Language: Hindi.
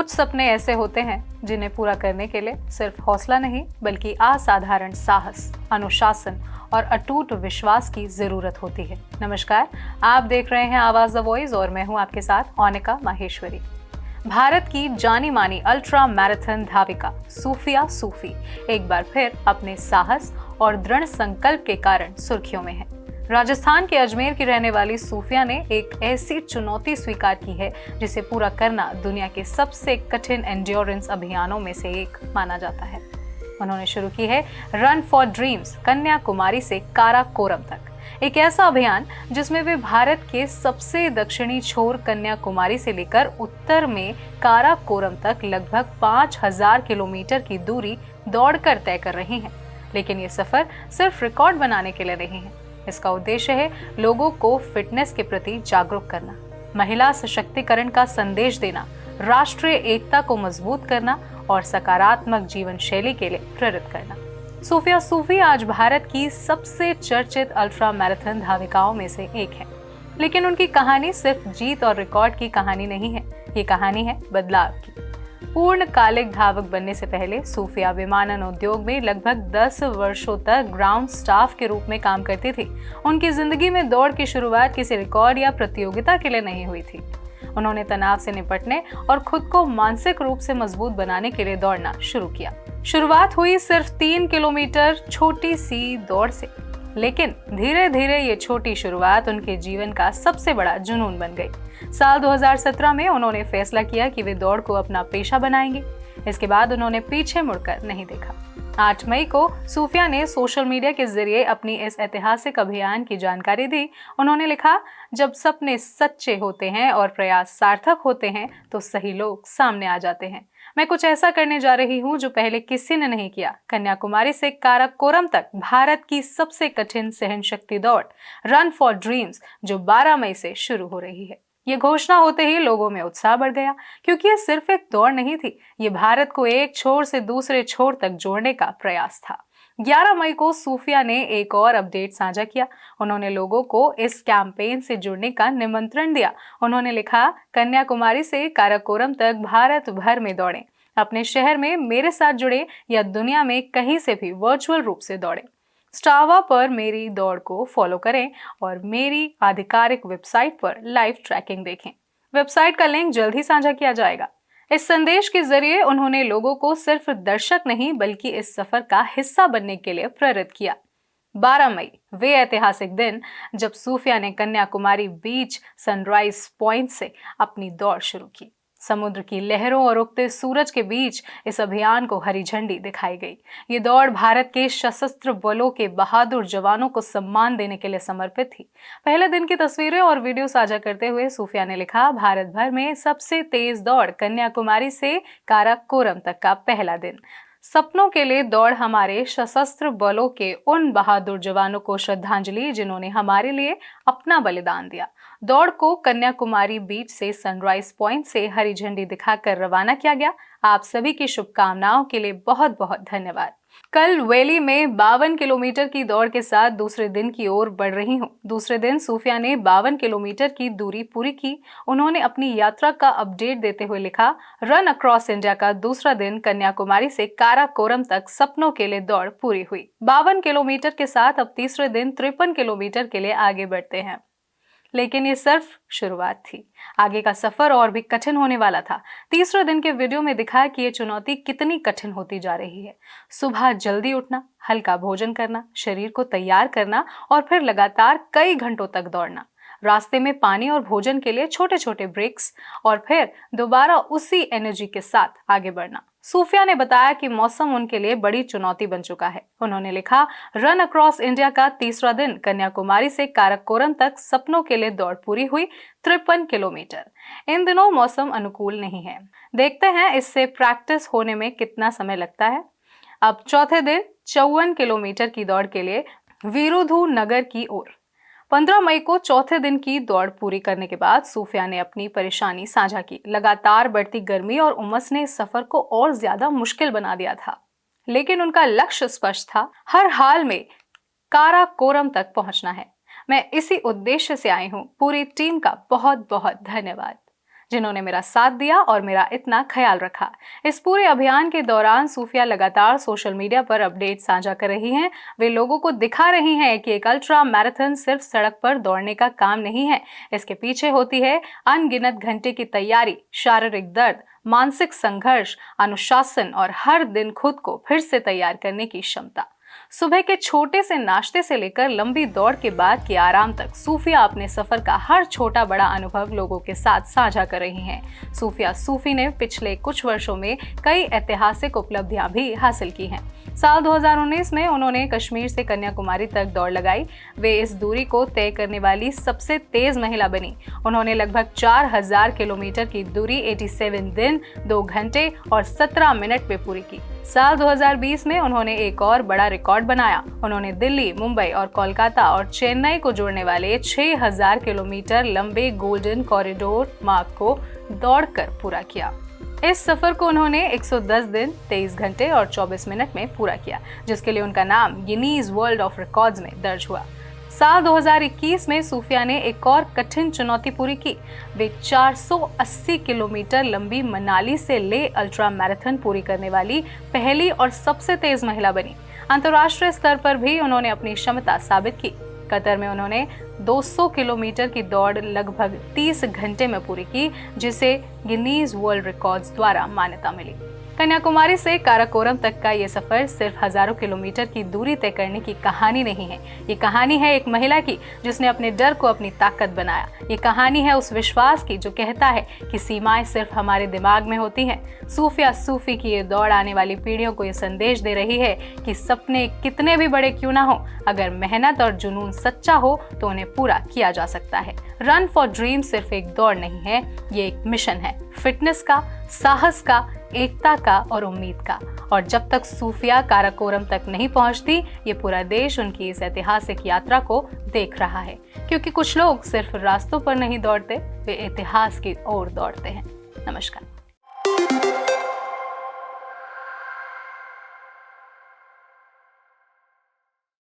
कुछ सपने ऐसे होते हैं जिन्हें पूरा करने के लिए सिर्फ हौसला नहीं बल्कि असाधारण साहस, अनुशासन और अटूट विश्वास की जरूरत होती है। नमस्कार, आप देख रहे हैं आवाज द वॉइस और मैं हूं आपके साथ औनिका माहेश्वरी। भारत की जानी मानी अल्ट्रा मैराथन धाविका सूफिया सूफी एक बार फिर अपने साहस और दृढ़ संकल्प के कारण सुर्खियों में है। राजस्थान के अजमेर की रहने वाली सूफिया ने एक ऐसी चुनौती स्वीकार की है जिसे पूरा करना दुनिया के सबसे कठिन एंड्योरेंस अभियानों में से एक माना जाता है। उन्होंने शुरू की है रन फॉर ड्रीम्स कन्याकुमारी से काराकोरम तक, एक ऐसा अभियान जिसमें वे भारत के सबसे दक्षिणी छोर कन्याकुमारी से लेकर उत्तर में काराकोरम तक लगभग 5000 किलोमीटर की दूरी दौड़कर तय कर रही हैं। लेकिन ये सफर सिर्फ रिकॉर्ड बनाने के लिए नहीं है। इसका उद्देश्य है लोगों को फिटनेस के प्रति जागरूक करना, महिला सशक्तिकरण का संदेश देना, राष्ट्रीय एकता को मजबूत करना और सकारात्मक जीवन शैली के लिए प्रेरित करना। सूफिया सूफी आज भारत की सबसे चर्चित अल्ट्रा मैराथन धाविकाओं में से एक है। लेकिन उनकी कहानी सिर्फ जीत और रिकॉर्ड की कहानी नहीं है, ये कहानी है बदलाव की। पूर्णकालिक धावक बनने से पहले सूफिया विमानन उद्योग में लगभग 10 वर्षों तक ग्राउंड स्टाफ के रूप में काम करती थी। उनकी जिंदगी में दौड़ की शुरुआत किसी रिकॉर्ड या प्रतियोगिता के लिए नहीं हुई थी। उन्होंने तनाव से निपटने और खुद को मानसिक रूप से मजबूत बनाने के लिए दौड़ना शुरू किया। शुरुआत हुई सिर्फ 3 किलोमीटर छोटी सी दौड़ से, लेकिन धीरे धीरे ये छोटी शुरुआत उनके जीवन का सबसे बड़ा जुनून बन गई। साल 2017 में उन्होंने फैसला किया कि वे दौड़ को अपना पेशा बनाएंगे। इसके बाद उन्होंने पीछे मुड़कर नहीं देखा। 8 मई को सूफिया ने सोशल मीडिया के जरिए अपनी इस ऐतिहासिक अभियान की जानकारी दी। उन्होंने लिखा, जब सपने सच्चे होते हैं और प्रयास सार्थक होते हैं तो सही लोग सामने आ जाते हैं। मैं कुछ ऐसा करने जा रही हूँ जो पहले किसी ने नहीं किया। कन्याकुमारी से काराकोरम तक भारत की सबसे कठिन सहन शक्ति दौड़ रन फॉर ड्रीम्स जो 12 मई से शुरू हो रही है। ये घोषणा होते ही लोगों में उत्साह बढ़ गया, क्योंकि ये सिर्फ एक दौड़ नहीं थी, ये भारत को एक छोर से दूसरे छोर तक जोड़ने का प्रयास था। 11 मई को सूफिया ने एक और अपडेट साझा किया। उन्होंने लोगों को इस कैंपेन से जुड़ने का निमंत्रण दिया। उन्होंने लिखा, कन्याकुमारी से काराकोरम तक भारत भर में दौड़ें, अपने शहर में मेरे साथ जुड़े या दुनिया में कहीं से भी वर्चुअल रूप से दौड़ें। स्ट्रावा पर मेरी दौड़ को फॉलो करें और मेरी आधिकारिक वेबसाइट पर लाइव ट्रैकिंग देखें। वेबसाइट का लिंक जल्द ही साझा किया जाएगा। इस संदेश के जरिए उन्होंने लोगों को सिर्फ दर्शक नहीं बल्कि इस सफर का हिस्सा बनने के लिए प्रेरित किया। 12 मई वे ऐतिहासिक दिन जब सूफिया ने कन्याकुमारी बीच सनराइज पॉइंट से अपनी दौड़ शुरू की। समुद्र की लहरों और उगते सूरज के बीच इस अभियान को हरी झंडी दिखाई गई। ये दौड़ भारत के सशस्त्र बलों के बहादुर जवानों को सम्मान देने के लिए समर्पित थी। पहले दिन की तस्वीरें और वीडियो साझा करते हुए सूफिया ने लिखा, भारत भर में सबसे तेज दौड़ कन्याकुमारी से काराकोरम तक का पहला दिन। सपनों के लिए दौड़ हमारे सशस्त्र बलों के उन बहादुर जवानों को श्रद्धांजलि जिन्होंने हमारे लिए अपना बलिदान दिया। दौड़ को कन्याकुमारी बीच से सनराइज पॉइंट से हरी झंडी दिखाकर रवाना किया गया। आप सभी की शुभकामनाओं के लिए बहुत बहुत धन्यवाद। कल वैली में 52 किलोमीटर की दौड़ के साथ दूसरे दिन की ओर बढ़ रही हूँ। दूसरे दिन सूफिया ने 52 किलोमीटर की दूरी पूरी की। उन्होंने अपनी यात्रा का अपडेट देते हुए लिखा, रन अक्रॉस इंडिया का दूसरा दिन कन्याकुमारी से काराकोरम तक सपनों के लिए दौड़ पूरी हुई। 52 किलोमीटर के साथ अब तीसरे दिन 53 किलोमीटर के लिए आगे बढ़ते हैं। लेकिन ये सिर्फ शुरुआत थी। आगे का सफर और भी कठिन होने वाला था। तीसरे दिन के वीडियो में दिखा कि ये चुनौती कितनी कठिन होती जा रही है। सुबह जल्दी उठना, हल्का भोजन करना, शरीर को तैयार करना और फिर लगातार कई घंटों तक दौड़ना। रास्ते में पानी और भोजन के लिए छोटे छोटे ब्रेक्स और फिर दोबारा उसी एनर्जी के साथ आगे बढ़ना। सूफिया ने बताया कि मौसम उनके लिए बड़ी चुनौती बन चुका है। उन्होंने लिखा, रन अक्रॉस इंडिया का तीसरा दिन कन्याकुमारी से काराकोरम तक सपनों के लिए दौड़ पूरी हुई 53 किलोमीटर। इन दिनों मौसम अनुकूल नहीं है। देखते हैं इससे प्रैक्टिस होने में कितना समय लगता है। अब चौथे दिन 54 किलोमीटर की दौड़ के लिए वीरुधु नगर की ओर। 15 मई को चौथे दिन की दौड़ पूरी करने के बाद सूफिया ने अपनी परेशानी साझा की। लगातार बढ़ती गर्मी और उमस ने इस सफर को और ज्यादा मुश्किल बना दिया था, लेकिन उनका लक्ष्य स्पष्ट था, हर हाल में काराकोरम तक पहुंचना है। मैं इसी उद्देश्य से आई हूँ। पूरी टीम का बहुत बहुत धन्यवाद। जिन्होंने मेरा साथ दिया और मेरा इतना ख्याल रखा। इस पूरे अभियान के दौरान सूफिया लगातार सोशल मीडिया पर अपडेट साझा कर रही हैं। वे लोगों को दिखा रही हैं कि एक अल्ट्रा मैराथन सिर्फ सड़क पर दौड़ने का काम नहीं है। इसके पीछे होती है अनगिनत घंटे की तैयारी, शारीरिक दर्द, मानसिक संघर्ष, अनुशासन और हर दिन खुद को फिर से तैयार करने की क्षमता। सुबह के छोटे से नाश्ते से लेकर लंबी दौड़ के बाद के आराम तक सूफिया अपने सफर का हर छोटा बड़ा अनुभव लोगों के साथ साझा कर रही हैं। सूफिया सूफी ने पिछले कुछ वर्षों में कई ऐतिहासिक उपलब्धियां भी हासिल की हैं। साल 2019 में उन्होंने कश्मीर से कन्याकुमारी तक दौड़ लगाई। वे इस दूरी को तय करने वाली सबसे तेज महिला बनी। उन्होंने लगभग 4000 किलोमीटर की दूरी 87 दिन, 2 घंटे और 17 मिनट में पूरी की। साल 2020 में उन्होंने एक और बड़ा रिकॉर्ड बनाया। उन्होंने दिल्ली, मुंबई और कोलकाता और चेन्नई को जोड़ने वाले 6000 किलोमीटर लंबे गोल्डन कॉरिडोर मार्ग को दौड़कर पूरा किया। इस सफर को उन्होंने 110 दिन, 23 घंटे और 24 मिनट में पूरा किया, जिसके लिए उनका नाम गिनीज वर्ल्ड ऑफ रिकॉर्ड्स में दर्ज हुआ। साल 2021 में सूफिया ने एक और कठिन चुनौती पूरी की। वे 480 किलोमीटर लंबी मनाली से ले अल्ट्रा मैराथन पूरी करने वाली पहली और सबसे तेज महिला बनी। अंतर्राष्ट्रीय स्तर पर भी उन्होंने अपनी क्षमता साबित की। कतर में उन्होंने 200 किलोमीटर की दौड़ लगभग 30 घंटे में पूरी की, जिसे गिनीज वर्ल्ड रिकॉर्ड्स द्वारा मान्यता मिली। कन्याकुमारी से काराकोरम तक का ये सफर सिर्फ हजारों किलोमीटर की दूरी तय करने की कहानी नहीं है। ये कहानी है एक महिला की जिसने अपने डर को अपनी ताकत बनाया। ये कहानी है उस विश्वास की जो कहता है कि सीमाएं सिर्फ हमारे दिमाग में होती हैं। सूफिया सूफी की ये दौड़ आने वाली पीढ़ियों को ये संदेश दे रही है कि सपने कितने भी बड़े क्यों ना हो, अगर मेहनत और जुनून सच्चा हो तो उन्हें पूरा किया जा सकता है। रन फॉर ड्रीम सिर्फ एक दौड़ नहीं है, ये एक मिशन है, फिटनेस का, साहस का, एकता का और उम्मीद का। और जब तक सूफिया काराकोरम तक नहीं पहुंचती, ये पूरा देश उनकी इस ऐतिहासिक यात्रा को देख रहा है। क्योंकि कुछ लोग सिर्फ रास्तों पर नहीं दौड़ते, वे इतिहास की ओर दौड़ते हैं। नमस्कार।